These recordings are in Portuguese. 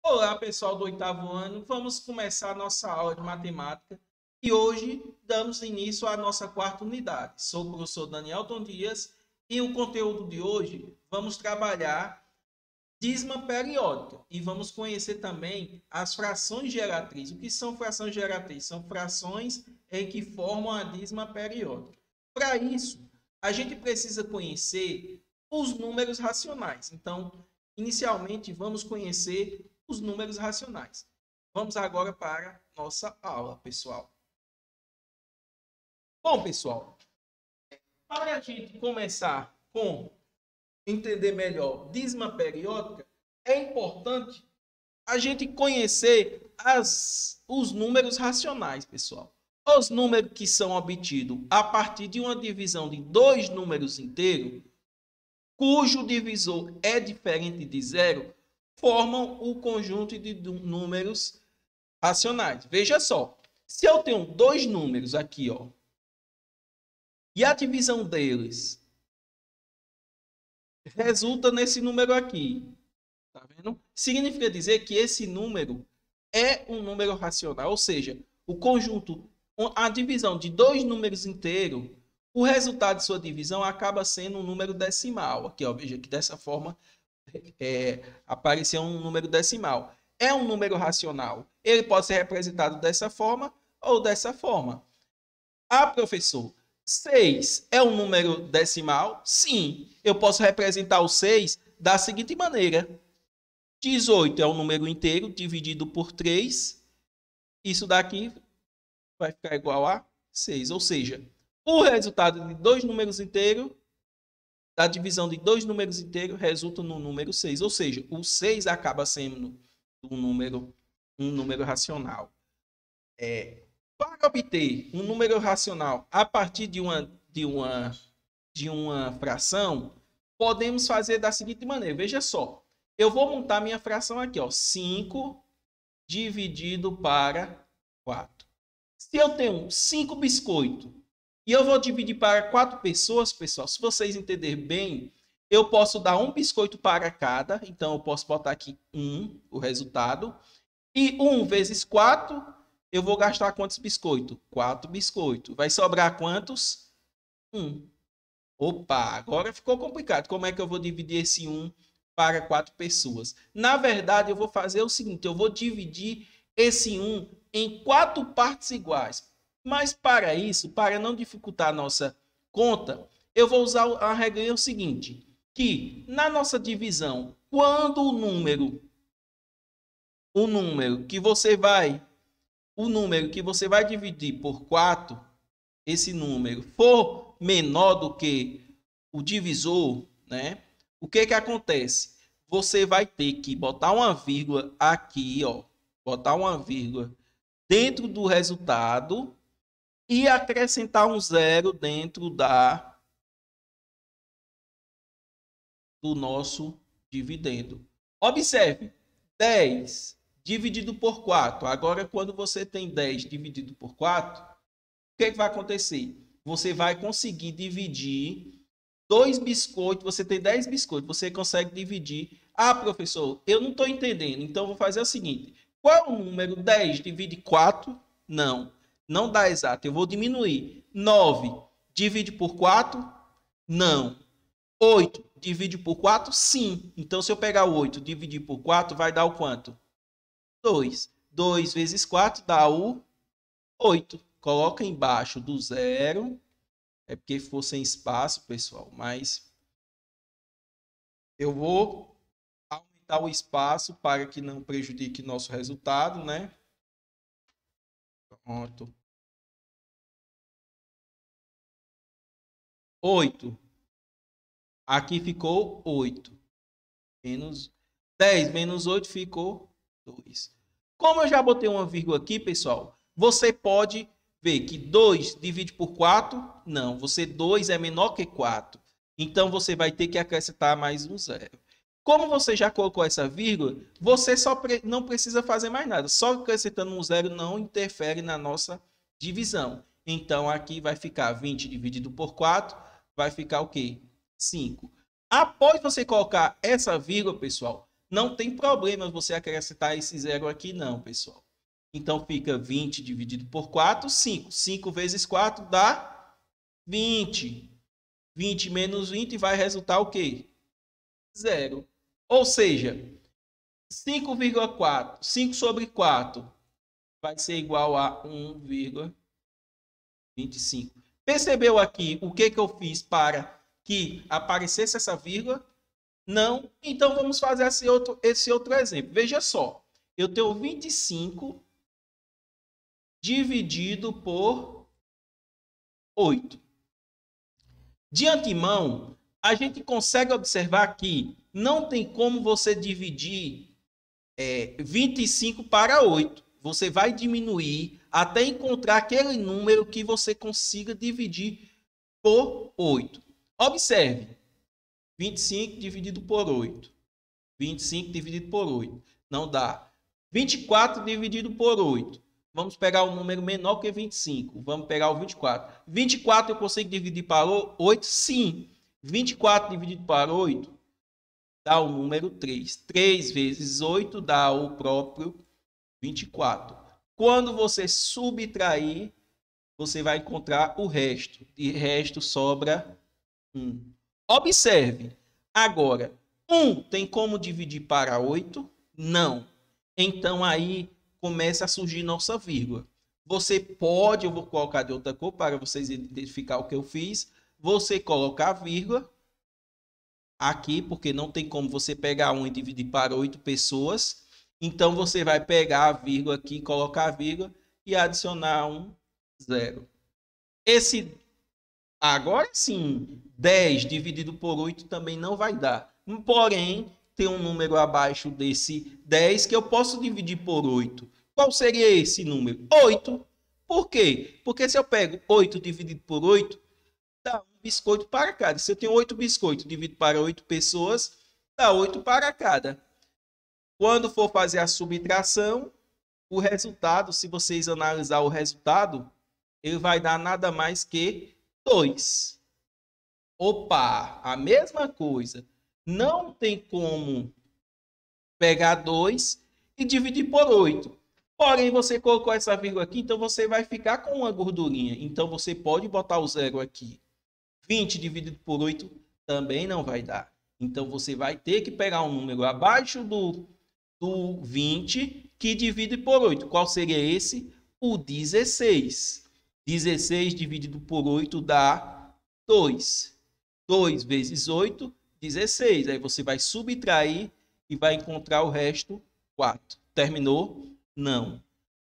Olá, pessoal do oitavo ano. Vamos começar a nossa aula de matemática e hoje damos início à nossa quarta unidade. Sou o professor Danielton Dias e o conteúdo de hoje vamos trabalhar dízima periódica e vamos conhecer também as frações geratrizes. O que são frações geratrizes? São frações em que formam a dízima periódica. Para isso, a gente precisa conhecer os números racionais. Então, inicialmente, vamos conhecer os números racionais. Vamos agora para nossa aula, pessoal. Bom, pessoal, para a gente começar com entender melhor dízima periódica, é importante a gente conhecer os números racionais, pessoal. Os números que são obtidos a partir de uma divisão de dois números inteiros, cujo divisor é diferente de zero, formam o conjunto de números racionais. Veja só, se eu tenho dois números aqui, ó, e a divisão deles resulta nesse número aqui, tá vendo? Significa dizer que esse número é um número racional, ou seja, o conjunto, a divisão de dois números inteiros, o resultado de sua divisão acaba sendo um número decimal. Aqui, ó, veja que dessa forma apareceu um número decimal. É um número racional. Ele pode ser representado dessa forma ou dessa forma. Ah, professor, 6 é um número decimal? Sim. Eu posso representar o 6 da seguinte maneira. 18 é um número inteiro dividido por 3. Isso daqui vai ficar igual a 6. Ou seja, o resultado de dois números inteiros, da divisão de dois números inteiros, resulta no número 6. Ou seja, o 6 acaba sendo um número racional. Para obter um número racional a partir de uma fração, podemos fazer da seguinte maneira. Veja só, eu vou montar minha fração aqui, ó, 5 dividido para 4. Se eu tenho 5 biscoitos e eu vou dividir para 4 pessoas, pessoal, se vocês entenderem bem, eu posso dar um biscoito para cada. Então, eu posso botar aqui 1, o resultado. E 1 vezes 4, eu vou gastar quantos biscoitos? 4 biscoitos. Vai sobrar quantos? 1. Opa, agora ficou complicado. Como é que eu vou dividir esse 1 para 4 pessoas? Na verdade, eu vou fazer o seguinte. Eu vou dividir esse 1 em 4 partes iguais. Mas para isso, para não dificultar a nossa conta, eu vou usar a regra o seguinte. Que na nossa divisão, quando o número que você vai dividir por 4, esse número for menor do que o divisor, né? O que acontece? Você vai ter que botar uma vírgula aqui, ó, botar uma vírgula dentro do resultado e acrescentar um zero dentro do nosso dividendo. Observe, 10 dividido por 4. Agora, quando você tem 10 dividido por 4, o que vai acontecer? Você vai conseguir dividir 2 biscoitos. Você tem 10 biscoitos, você consegue dividir. Ah, professor, eu não estou entendendo. Então, vou fazer o seguinte. Qual é o número? 10 divide 4? Não, não dá exato. Eu vou diminuir. 9 divide por 4? Não. 8 divide por 4? Sim. Então, se eu pegar o 8 e dividir por 4, vai dar o quanto? 2. 2 vezes 4 dá o 8. Coloca embaixo do zero. É porque ficou sem espaço, pessoal. Mas eu vou aumentar o espaço para que não prejudique nosso resultado, né? Pronto. 8. Aqui ficou 8. Menos 10 menos 8 ficou 2. Como eu já botei uma vírgula aqui, pessoal, você pode ver que 2 divide por 4? Não, 2 é menor que 4. Então, você vai ter que acrescentar mais um zero. Como você já colocou essa vírgula, você não precisa fazer mais nada. Só acrescentando um zero não interfere na nossa divisão. Então, aqui vai ficar 20 dividido por 4, vai ficar o quê? 5. Após você colocar essa vírgula, pessoal, não tem problema você acrescentar esse zero aqui não, pessoal. Então, fica 20 dividido por 4, 5. 5 vezes 4 dá 20. 20 menos 20 vai resultar o quê? 0. Ou seja, 5,4. 5 sobre 4 vai ser igual a 1,25. Percebeu aqui o que eu fiz para que aparecesse essa vírgula? Não. Então, vamos fazer esse outro exemplo. Veja só. Eu tenho 25 dividido por 8. De antemão, a gente consegue observar que não tem como você dividir 25 para 8. Você vai diminuir até encontrar aquele número que você consiga dividir por 8. Observe. 25 dividido por 8. 25 dividido por 8. Não dá. 24 dividido por 8. Vamos pegar um número menor que 25. Vamos pegar o 24. 24 eu consigo dividir para 8? Sim. 24 dividido para 8 dá o número 3. 3 vezes 8 dá o próprio 24. Quando você subtrair, você vai encontrar o resto. De resto sobra 1. Observe. Agora, 1 tem como dividir para 8? Não. Então, aí começa a surgir nossa vírgula. Você pode, eu vou colocar de outra cor para vocês identificar o que eu fiz. Você colocar a vírgula aqui, porque não tem como você pegar 1 e dividir para 8 pessoas. Então, você vai pegar a vírgula aqui, colocar a vírgula e adicionar um 0. Agora sim, 10 dividido por 8 também não vai dar. Porém, tem um número abaixo desse 10 que eu posso dividir por 8. Qual seria esse número? 8. Por quê? Porque se eu pego 8 dividido por 8, dá um biscoito para cada. Se eu tenho 8 biscoitos dividido para 8 pessoas, dá 8 para cada. Quando for fazer a subtração, o resultado, se vocês analisar o resultado, ele vai dar nada mais que 2. Opa, a mesma coisa. Não tem como pegar 2 e dividir por 8. Porém, você colocou essa vírgula aqui, então você vai ficar com uma gordurinha. Então, você pode botar o 0 aqui. 20 dividido por 8 também não vai dar. Então, você vai ter que pegar um número abaixo do 20 que divide por 8. Qual seria esse? O 16. 16 dividido por 8 dá 2. 2 vezes 8, 16. Aí você vai subtrair e vai encontrar o resto, 4. Terminou? Não.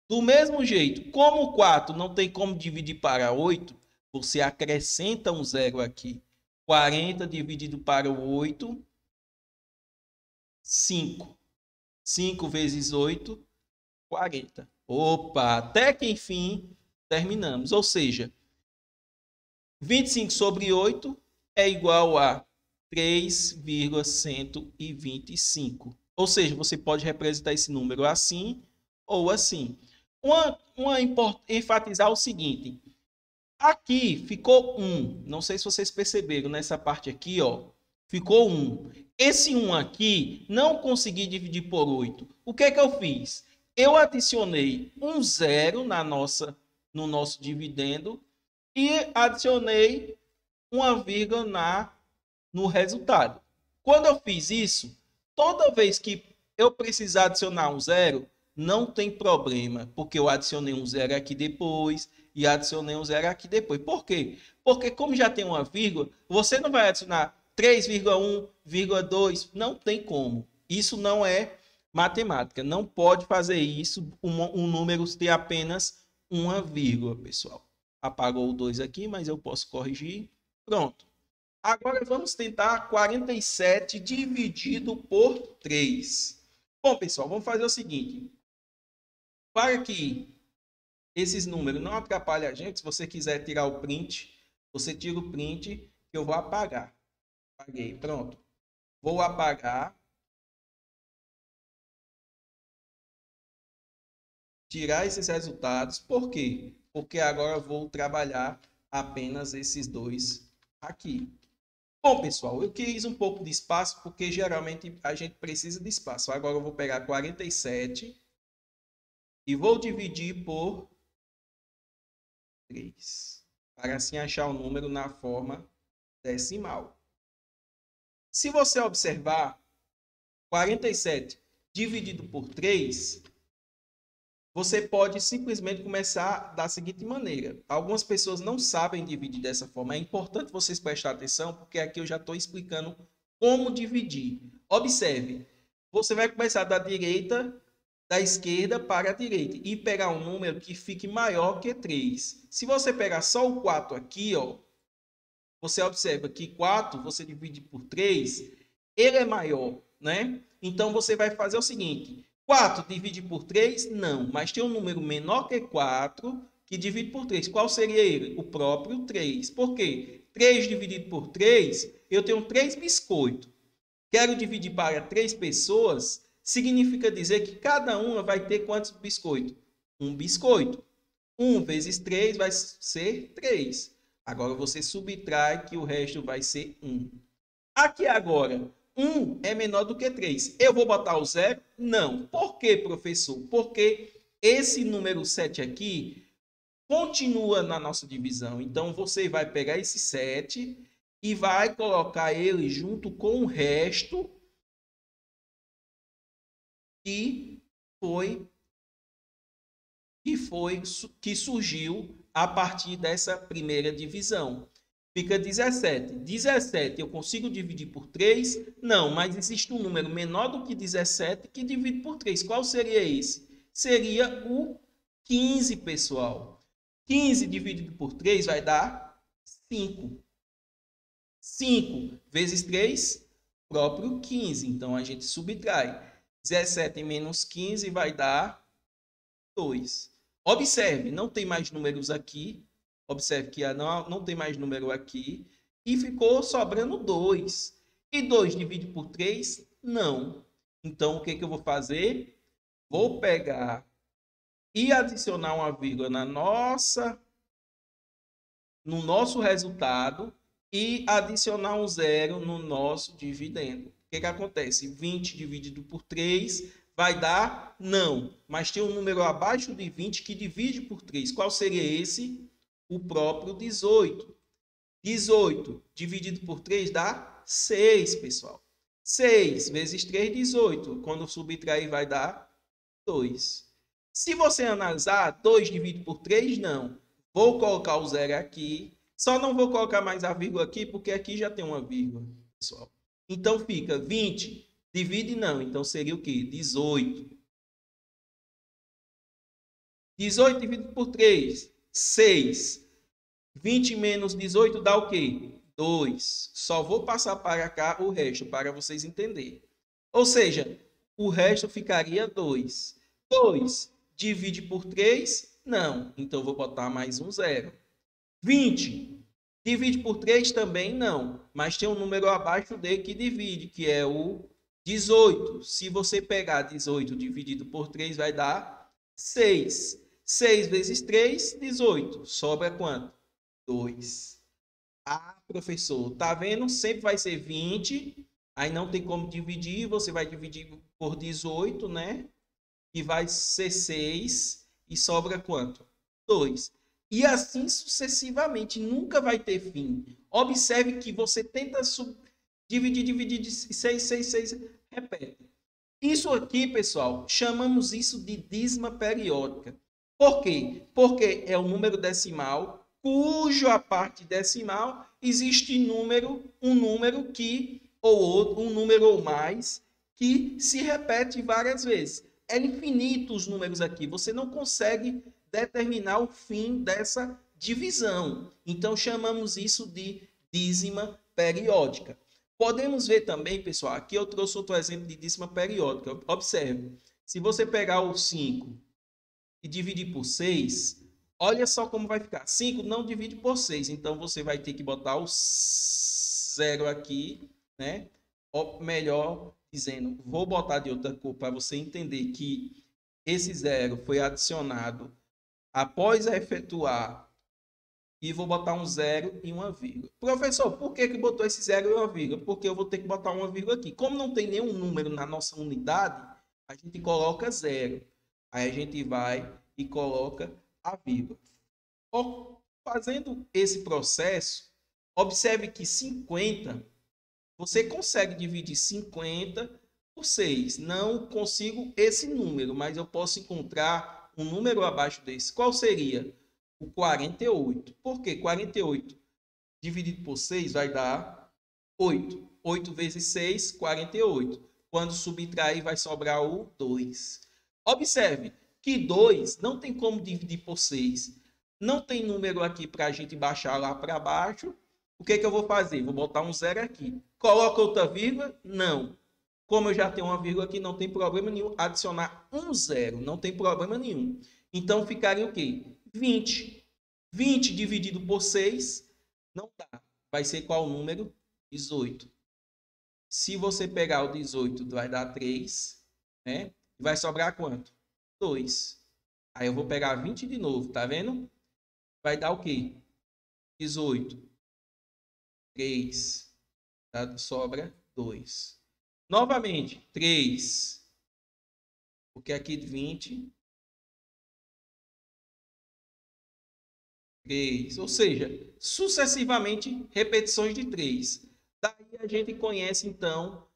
Do mesmo jeito, como o 4 não tem como dividir para 8, você acrescenta um 0 aqui. 40 dividido para o 8, 5. 5 vezes 8, 40. Opa, até que enfim terminamos. Ou seja, 25 sobre 8 é igual a 3,125. Ou seja, você pode representar esse número assim ou assim. Enfatizar o seguinte. Aqui ficou 1. Não sei se vocês perceberam nessa parte aqui, ó. Ficou 1. Esse 1 aqui não consegui dividir por 8. O que é que eu fiz? Eu adicionei um 0 no nosso dividendo e adicionei uma vírgula no resultado. Quando eu fiz isso, toda vez que eu precisar adicionar um 0, não tem problema, porque eu adicionei um 0 aqui depois e adicionei um 0 aqui depois. Por quê? Porque como já tem uma vírgula, você não vai adicionar 3,1, 2, não tem como. Isso não é matemática, não pode fazer isso, um número ter apenas uma vírgula, pessoal. Apagou o 2 aqui, mas eu posso corrigir. Pronto. Agora vamos tentar 47 dividido por 3. Bom, pessoal, vamos fazer o seguinte. Para que esses números não atrapalhem a gente, se você quiser tirar o print, você tira o print que eu vou apagar. Apaguei, pronto. Vou apagar. Tirar esses resultados. Por quê? Porque agora eu vou trabalhar apenas esses dois aqui. Bom, pessoal, eu quis um pouco de espaço, porque geralmente a gente precisa de espaço. Agora eu vou pegar 47 e vou dividir por 3, para assim achar o número na forma decimal. Se você observar, 47 dividido por 3, você pode simplesmente começar da seguinte maneira. Algumas pessoas não sabem dividir dessa forma. É importante vocês prestarem atenção, porque aqui eu já estou explicando como dividir. Observe, você vai começar da direita, da esquerda para a direita e pegar um número que fique maior que 3. Se você pegar só o 4 aqui, ó, você observa que 4 você divide por 3, ele é maior, né? Então você vai fazer o seguinte: 4 divide por 3? Não, mas tem um número menor que 4 que divide por 3. Qual seria ele? O próprio 3. Por quê? 3 dividido por 3, eu tenho 3 biscoitos. Quero dividir para 3 pessoas, significa dizer que cada uma vai ter quantos biscoitos? Um biscoito. 1 vezes 3 vai ser 3. Agora você subtrai que o resto vai ser 1. Aqui agora, 1 é menor do que 3. Eu vou botar o 0? Não. Por quê, professor? Porque esse número 7 aqui continua na nossa divisão. Então, você vai pegar esse 7 e vai colocar ele junto com o resto que que surgiu a partir dessa primeira divisão. Fica 17. 17 eu consigo dividir por 3? Não, mas existe um número menor do que 17 que divide por 3. Qual seria esse? Seria o 15, pessoal. 15 dividido por 3 vai dar 5. 5 vezes 3, próprio 15. Então, a gente subtrai. 17 menos 15 vai dar 2. Observe, não tem mais números aqui. Observe que não tem mais número aqui. E ficou sobrando 2. E 2 divide por 3? Não. Então, o que eu vou fazer? Vou pegar e adicionar uma vírgula no nosso resultado e adicionar um 0 no nosso dividendo. O que acontece? 20 dividido por 3 vai dar? Não. Mas tem um número abaixo de 20 que divide por 3. Qual seria esse? O próprio 18. 18 dividido por 3 dá 6, pessoal. 6 vezes 3, 18. Quando subtrair vai dar 2. Se você analisar, 2 dividido por 3, não. Vou colocar o 0 aqui. Só não vou colocar mais a vírgula aqui, porque aqui já tem uma vírgula, pessoal. Então fica 20. Divide não. Então seria o quê? 18. 18 dividido por 3, 6. 20 menos 18 dá o quê? 2. Só vou passar para cá o resto, para vocês entenderem. Ou seja, o resto ficaria 2. 2 divide por 3? Não. Então, vou botar mais um 0. 20 divide por 3? Também não. Mas tem um número abaixo dele que divide, que é o 18. Se você pegar 18 dividido por 3, vai dar 6. 6 vezes 3, 18. Sobra quanto? 2. Ah, professor, tá vendo? Sempre vai ser 20. Aí não tem como dividir. Você vai dividir por 18, né? E vai ser 6. E sobra quanto? 2. E assim sucessivamente. Nunca vai ter fim. Observe que você tenta dividir 6, 6, 6. Repete. Isso aqui, pessoal, chamamos isso de dízima periódica. Por quê? Porque é o número decimal, cujo a parte decimal existe um número que, ou outro, um número ou mais, que se repete várias vezes. É infinito os números aqui. Você não consegue determinar o fim dessa divisão. Então, chamamos isso de dízima periódica. Podemos ver também, pessoal, aqui eu trouxe outro exemplo de dízima periódica. Observe, se você pegar o 5 e dividir por 6, olha só como vai ficar. 5 não divide por 6, então você vai ter que botar o 0 aqui, né? Ou melhor dizendo, vou botar de outra cor para você entender que esse 0 foi adicionado após efetuar e vou botar um zero e uma vírgula. Professor, por que botou esse zero e uma vírgula? Porque eu vou ter que botar uma vírgula aqui. Como não tem nenhum número na nossa unidade, a gente coloca zero. Aí a gente vai e coloca a vírgula. Fazendo esse processo, observe que 50, você consegue dividir 50 por 6. Não consigo esse número, mas eu posso encontrar um número abaixo desse. Qual seria? O 48. Por quê? 48 dividido por 6 vai dar 8. 8 vezes 6, 48. Quando subtrair, vai sobrar o 2. Observe que 2 não tem como dividir por 6. Não tem número aqui para a gente baixar lá para baixo. O que eu vou fazer? Vou botar um zero aqui. Coloca outra vírgula? Não. Como eu já tenho uma vírgula aqui, não tem problema nenhum. Adicionar um zero, não tem problema nenhum. Então, ficaria o quê? 20. 20 dividido por 6, não dá. Vai ser qual número? 18. Se você pegar o 18, vai dar 3, né? Vai sobrar quanto? 2. Aí eu vou pegar 20 de novo, tá vendo? Vai dar o quê? 18. 3. Tá? Sobra 2. Novamente, 3. Porque aqui 20. 3. Ou seja, sucessivamente repetições de 3. Daí a gente conhece, então,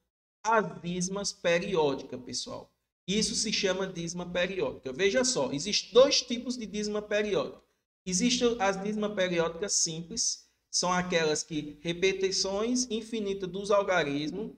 as dízimas periódicas, pessoal. Isso se chama dízima periódica. Veja só, existem dois tipos de dízima periódica. Existem as dízimas periódicas simples, são aquelas que repetições infinitas dos algarismos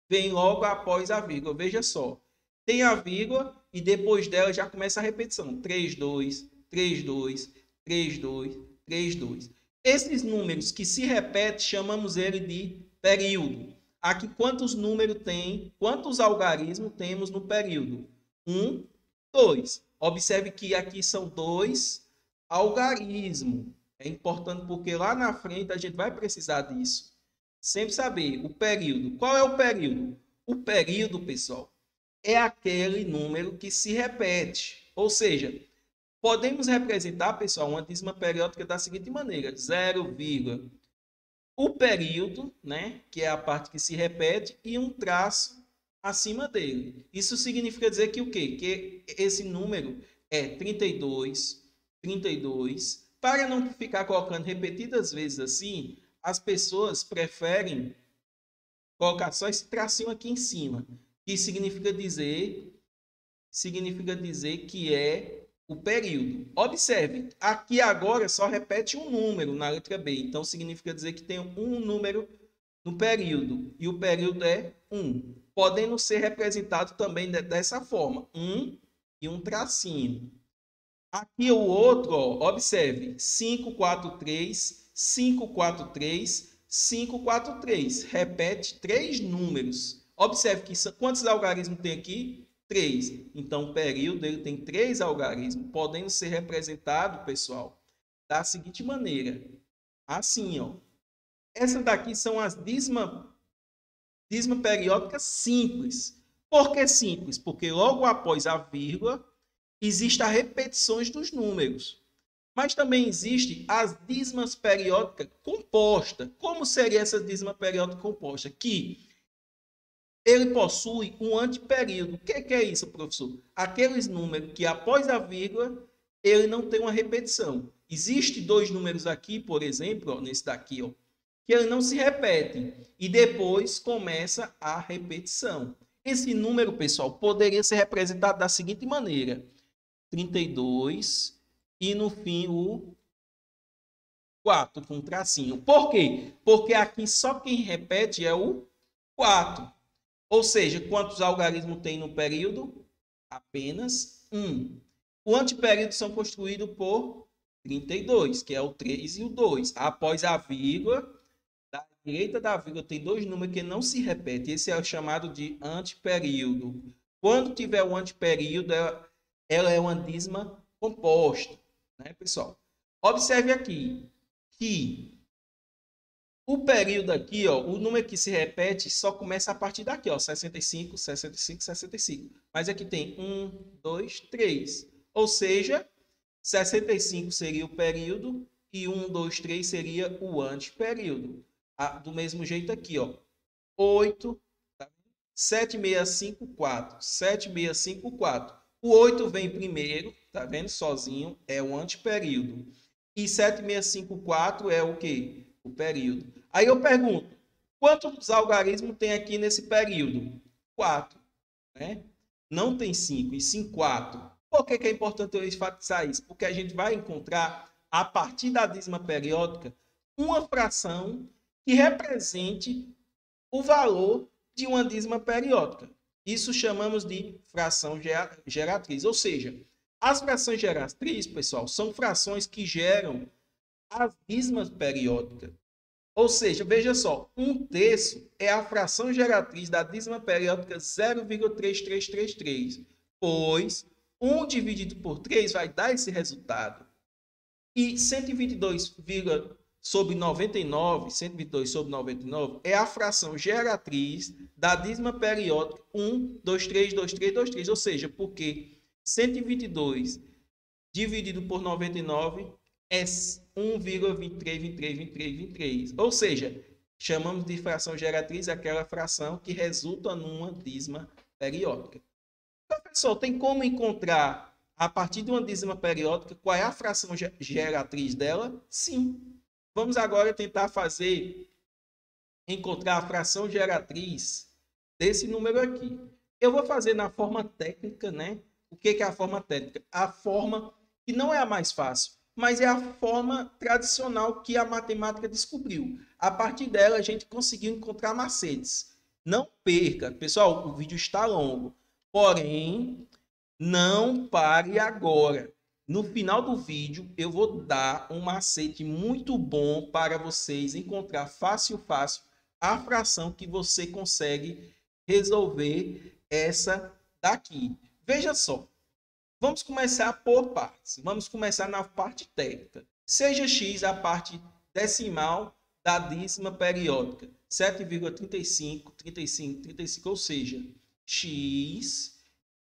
vêm logo após a vírgula. Veja só, tem a vírgula e depois dela já começa a repetição. 3, 2, 3, 2, 3, 2, 3, 2. Esses números que se repetem, chamamos ele de período. Aqui, quantos números tem, quantos algarismos temos no período? 1, 2. Observe que aqui são 2 algarismos. É importante porque lá na frente a gente vai precisar disso. Sempre saber o período. Qual é o período? O período, pessoal, é aquele número que se repete. Ou seja, podemos representar, pessoal, uma dízima periódica da seguinte maneira: 0, o período, né, que é a parte que se repete, e um traço acima dele. Isso significa dizer que o quê? Que esse número é 32, 32. Para não ficar colocando repetidas vezes assim, as pessoas preferem colocar só esse tracinho aqui em cima, que significa dizer que é o período. Observe, aqui agora só repete um número na letra B. Então, significa dizer que tem um número no período. E o período é 1. Podendo ser representado também dessa forma. 1 e um tracinho. Aqui o outro, ó, observe. 5, 4, 3, 5, 4, 3, 5, 4, 3. Repete 3 números. Observe que quantos algarismos tem aqui? 3. Então, o período ele tem 3 algarismos, podendo ser representado, pessoal, da seguinte maneira. Assim, ó. Essas daqui são as dízima periódicas simples. Por que simples? Porque logo após a vírgula, existem as repetições dos números. Mas também existe as dízimas periódicas compostas. Como seria essa dízima periódica composta? Que ele possui um antiperíodo. O que é isso, professor? Aqueles números que após a vírgula, ele não tem uma repetição. Existem 2 números aqui, por exemplo, ó, nesse daqui, ó, que ele não se repete. E depois começa a repetição. Esse número, pessoal, poderia ser representado da seguinte maneira. 32 e no fim o 4 com um tracinho. Por quê? Porque aqui só quem repete é o 4. Ou seja, quantos algarismos tem no período? Apenas 1. O antiperíodo são construídos por 32, que é o 3 e o 2. Após a vírgula, da direita da vírgula tem 2 números que não se repetem. Esse é o chamado de antiperíodo. Quando tiver o antiperíodo, ela é uma dízima composta, né, pessoal? Observe aqui que o período aqui, ó, o número que se repete só começa a partir daqui, ó, 65, 65, 65. Mas aqui tem 1, 2, 3. Ou seja, 65 seria o período e 1, 2, 3 seria o anteperíodo. Do mesmo jeito aqui, ó. 8, tá? 7654, 7654. O 8 vem primeiro, tá vendo? Sozinho, é o anteperíodo. E 7654 é o quê? O período. Aí eu pergunto, quantos algarismos tem aqui nesse período? 4, né? Não tem 5, e sim 4. Por que é importante eu enfatizar isso? Porque a gente vai encontrar, a partir da dízima periódica, uma fração que represente o valor de uma dízima periódica. Isso chamamos de fração geratriz. Ou seja, as frações geratriz, pessoal, são frações que geram as dízimas periódicas. Ou seja, veja só, 1/3 é a fração geratriz da dízima periódica 0,3333, pois 1 dividido por 3 vai dar esse resultado. E 122 sobre 99, 122 sobre 99 é a fração geratriz da dízima periódica 1, 2, 3, 2, 3, 2, 3. Ou seja, porque 122 dividido por 99 é 1,23, 23, 23, 23. Ou seja, chamamos de fração geratriz aquela fração que resulta numa dízima periódica. Professor, tem como encontrar, a partir de uma dízima periódica, qual é a fração geratriz dela? Sim. Vamos agora tentar encontrar a fração geratriz desse número aqui. Eu vou fazer na forma técnica, né? O que é a forma técnica? A forma que não é a mais fácil, mas é a forma tradicional que a matemática descobriu. A partir dela, a gente conseguiu encontrar macetes. Não perca, pessoal, o vídeo está longo. Porém, não pare agora. No final do vídeo, eu vou dar um macete muito bom para vocês encontrar fácil a fração que você consegue resolver essa daqui. Veja só, vamos começar por partes. Vamos começar na parte técnica. Seja x a parte decimal da dízima periódica, 7,35, 35, 35, ou seja, x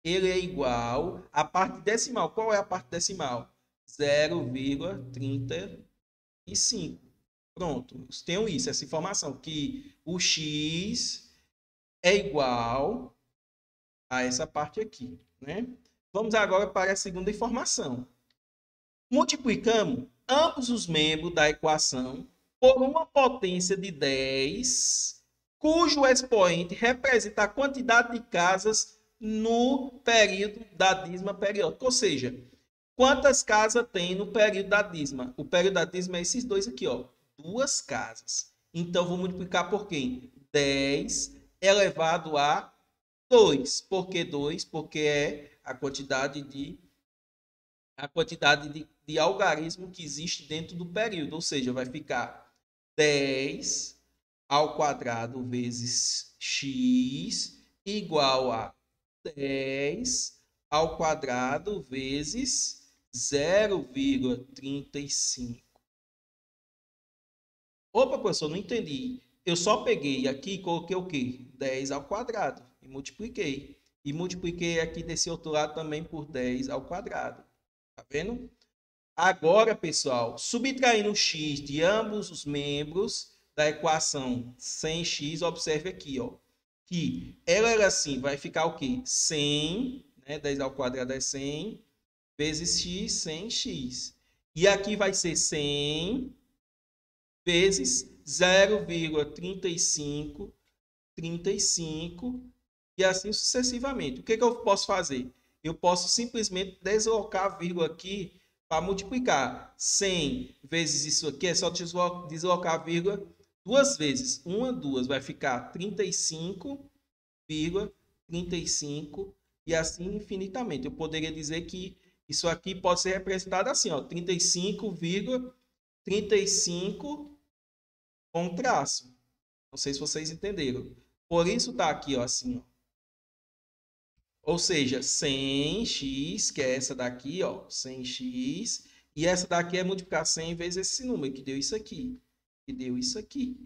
ele é igual à parte decimal. Qual é a parte decimal? 0,35. Pronto, tenho isso, essa informação, que o x é igual a essa parte aqui, né? Vamos agora para a segunda informação. Multiplicamos ambos os membros da equação por uma potência de 10, cujo expoente representa a quantidade de casas no período da dízima periódica. Ou seja, quantas casas tem no período da dízima? O período da dízima é esses dois aqui, ó. 2 casas. Então, vou multiplicar por quê? 10 elevado a 2. Por que 2? Porque é a quantidade de algarismo que existe dentro do período. Ou seja, vai ficar 10 ao quadrado vezes x igual a 10 ao quadrado vezes 0,35. Opa, professor, não entendi. Eu só peguei aqui e coloquei o quê? 10 ao quadrado e multipliquei. E multipliquei aqui desse outro lado também por 10 ao quadrado. Tá vendo? Agora, pessoal, subtraindo o x de ambos os membros da equação 100x, observe aqui, ó, que ela era assim, vai ficar o quê? 100, né? 10 ao quadrado é 100, vezes x, 100x. E aqui vai ser 100 vezes 0,35, 35, e assim sucessivamente. O que eu posso fazer? Eu posso simplesmente deslocar a vírgula aqui para multiplicar. 100 vezes isso aqui é só deslocar a vírgula duas vezes. Uma, duas, vai ficar 35,35 e assim infinitamente. Eu poderia dizer que isso aqui pode ser representado assim, ó, 35,35 com traço. Não sei se vocês entenderam. Por isso tá aqui, ó, assim, ó. Ou seja, 100x, que é essa daqui, ó, 100x, e essa daqui é multiplicar 100 vezes esse número, que deu isso aqui, que deu isso aqui.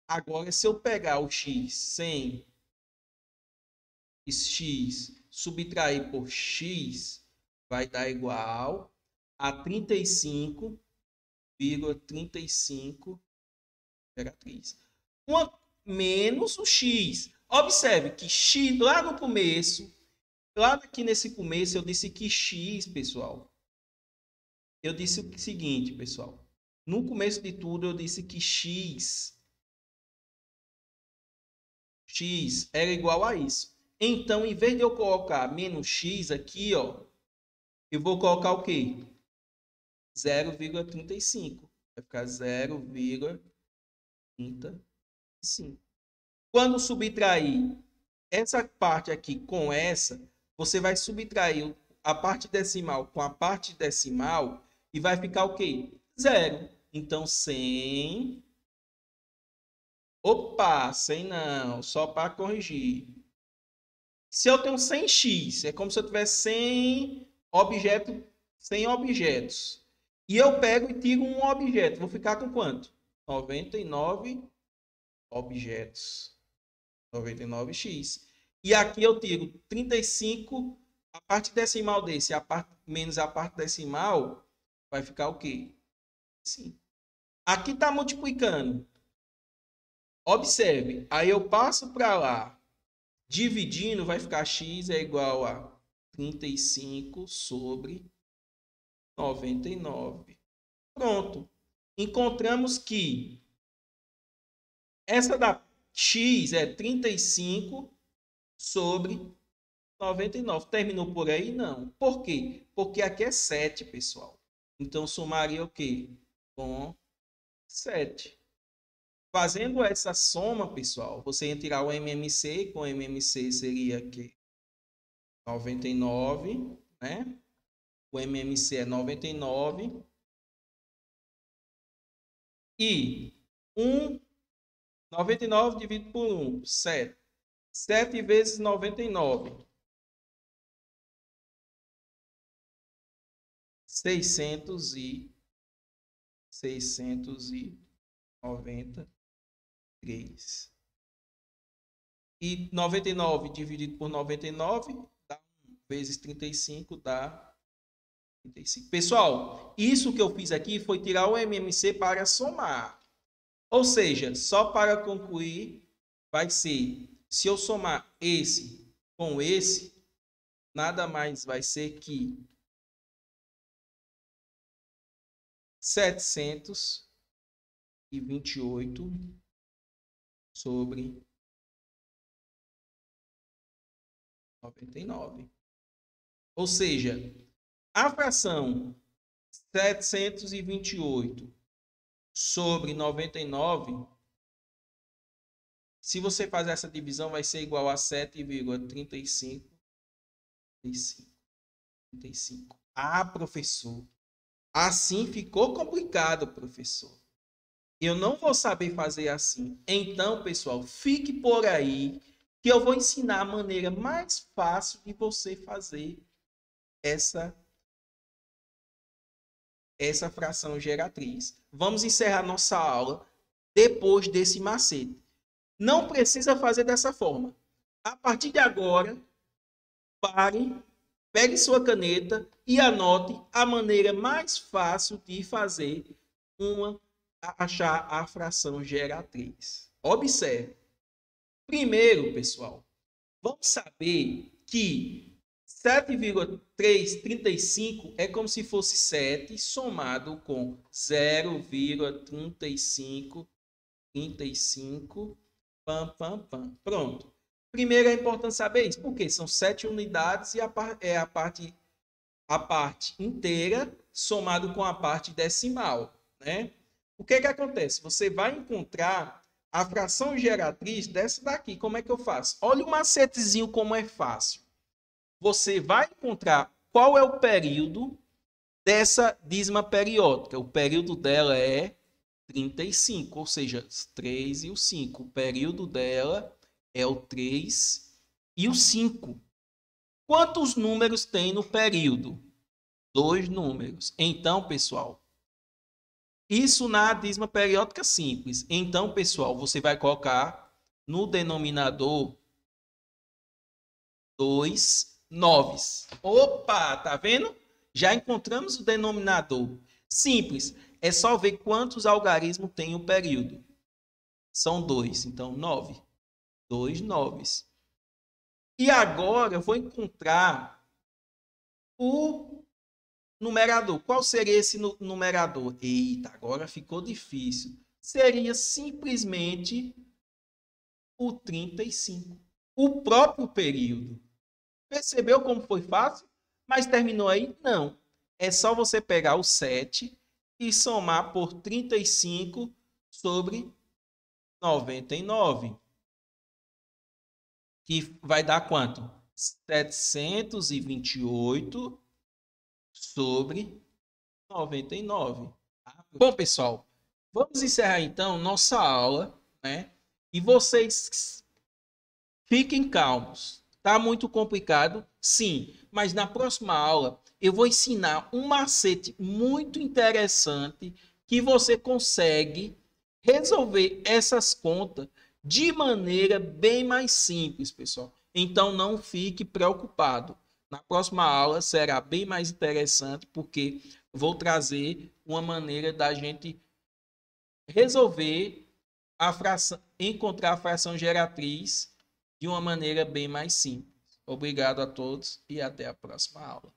Agora, se eu pegar o x, 100x, subtrair por x, vai dar igual a 35 0,35 geratriz. Menos o x. Observe que x lá no começo, lá aqui nesse começo, eu disse que x, pessoal. Eu disse o seguinte, pessoal. No começo de tudo, eu disse que x era igual a isso. Então, em vez de eu colocar menos x aqui, ó, eu vou colocar o quê? 0,35. Vai ficar 0,35. Quando subtrair essa parte aqui com essa, você vai subtrair a parte decimal com a parte decimal e vai ficar o quê? 0. Então, 100... Opa, 100 não, só para corrigir. Se eu tenho 100x, é como se eu tivesse 100 objetos. E eu pego e tiro um objeto. Vou ficar com quanto? 99 objetos. 99x. E aqui eu tiro 35, a parte decimal desse, menos a parte decimal, vai ficar o quê? Sim. Aqui está multiplicando. Observe, aí eu passo para lá, dividindo, vai ficar x é igual a 35 sobre 99. Pronto. Encontramos que essa da x é 35 sobre 99. Terminou por aí? Não. Por quê? Porque aqui é 7, pessoal. Então, somaria o quê? Com 7. Fazendo essa soma, pessoal, você ia tirar o MMC. Com o MMC seria aqui 99, né? O MMC é 99. E 99 dividido por 1, 7. 7 vezes 99. 693. E 99 dividido por 99 dá 1 vezes 35 dá 35. Pessoal, isso que eu fiz aqui foi tirar o MMC para somar. Ou seja, só para concluir, vai ser, se eu somar esse com esse, nada mais vai ser que 728 sobre 99. Ou seja, a fração 728 sobre 99, se você fazer essa divisão, vai ser igual a 7,35. Ah, professor, assim ficou complicado, professor. Eu não vou saber fazer assim. Então, pessoal, fique por aí que eu vou ensinar a maneira mais fácil de você fazer essa fração geratriz. Vamos encerrar nossa aula depois desse macete. Não precisa fazer dessa forma. A partir de agora, pare, pegue sua caneta e anote a maneira mais fácil de fazer achar a fração geratriz. Observe. Primeiro, pessoal, vamos saber que 7,335 é como se fosse 7 somado com 0,35. Pronto. Primeiro é importante saber isso, porque são 7 unidades e a parte inteira somado com a parte decimal, né? O que acontece? Você vai encontrar a fração geratriz dessa daqui. Como é que eu faço? Olha o macetezinho como é fácil. Você vai encontrar qual é o período dessa dízima periódica. O período dela é 35, ou seja, 3 e o 5. O período dela é o 3 e o 5. Quantos números tem no período? 2 números. Então, pessoal, isso na dízima periódica simples. Então, pessoal, você vai colocar no denominador 2 noves. Opa, tá vendo? Já encontramos o denominador. Simples. É só ver quantos algarismos tem o período. São 2. Então, 9. 2 noves. E agora eu vou encontrar o numerador. Qual seria esse numerador? Eita, agora ficou difícil. Seria simplesmente o 35. O próprio período. Percebeu como foi fácil? Mas terminou aí? Não. É só você pegar o 7 e somar por 35 sobre 99. Que vai dar quanto? 728 sobre 99. Bom, pessoal, vamos encerrar então nossa aula, né? E vocês fiquem calmos. Tá muito complicado? Sim, mas na próxima aula eu vou ensinar um macete muito interessante que você consegue resolver essas contas de maneira bem mais simples, pessoal. Então não fique preocupado. Na próxima aula será bem mais interessante porque vou trazer uma maneira da gente resolver a fração, encontrar a fração geratriz de uma maneira bem mais simples. Obrigado a todos e até a próxima aula.